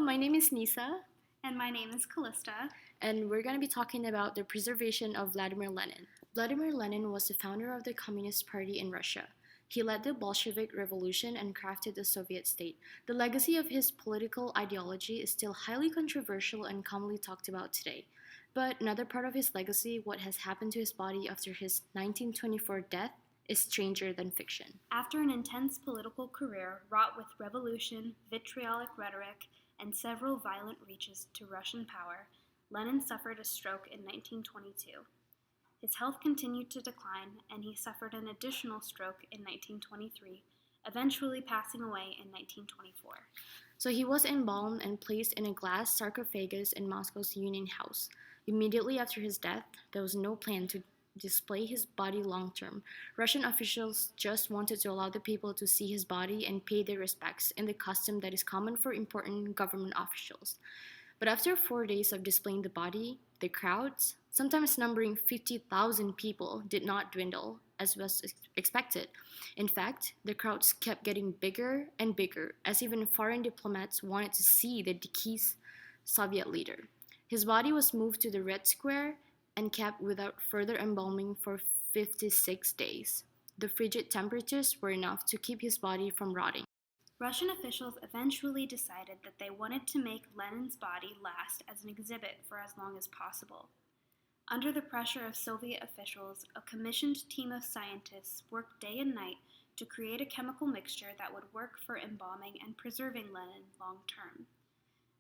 my name is Nisa, And my name is Callista. and we're going to be talking about the preservation of Vladimir Lenin. Vladimir Lenin was the founder of the Communist Party in Russia. He led the Bolshevik Revolution and crafted the Soviet state. The legacy of his political ideology is still highly controversial and commonly talked about today. But another part of his legacy, what has happened to his body after his 1924 death, is stranger than fiction. After an intense political career wrought with revolution, vitriolic rhetoric, and several violent reaches to Russian power, Lenin suffered a stroke in 1922. His health continued to decline, and he suffered an additional stroke in 1923, eventually passing away in 1924. So he was embalmed and placed in a glass sarcophagus in Moscow's Union House. Immediately after his death, there was no plan to display his body long term. Russian officials just wanted to allow the people to see his body and pay their respects in the custom that is common for important government officials. But after 4 days of displaying the body, the crowds, sometimes numbering 50,000 people, did not dwindle as was expected. In fact, the crowds kept getting bigger and bigger as even foreign diplomats wanted to see the deceased Soviet leader. His body was moved to the Red Square and kept without further embalming for 56 days. The frigid temperatures were enough to keep his body from rotting. Russian officials eventually decided that they wanted to make Lenin's body last as an exhibit for as long as possible. Under the pressure of Soviet officials, a commissioned team of scientists worked day and night to create a chemical mixture that would work for embalming and preserving Lenin long term.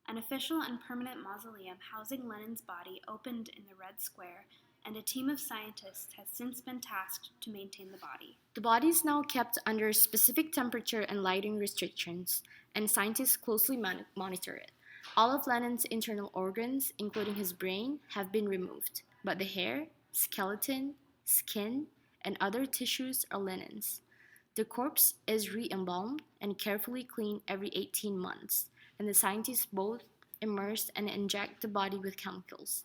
An official and permanent mausoleum housing Lenin's body opened in the Red Square, and a team of scientists has since been tasked to maintain the body. The body is now kept under specific temperature and lighting restrictions, and scientists closely monitor it. All of Lenin's internal organs, including his brain, have been removed, but the hair, skeleton, skin, and other tissues are Lenin's. The corpse is re-embalmed and carefully cleaned every 18 months, and the scientists both immerse and inject the body with chemicals.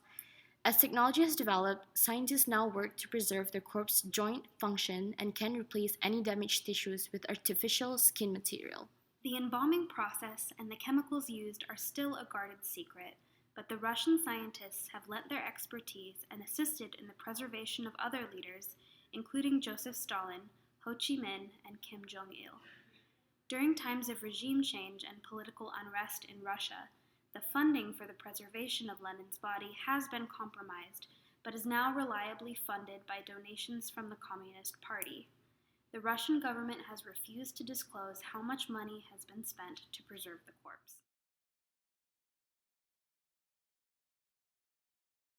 As technology has developed, scientists now work to preserve the corpse's joint function and can replace any damaged tissues with artificial skin material. The embalming process and the chemicals used are still a guarded secret, but the Russian scientists have lent their expertise and assisted in the preservation of other leaders, including Joseph Stalin, Ho Chi Minh, and Kim Jong-il. During times of regime change and political unrest in Russia, the funding for the preservation of Lenin's body has been compromised, but is now reliably funded by donations from the Communist Party. The Russian government has refused to disclose how much money has been spent to preserve the corpse.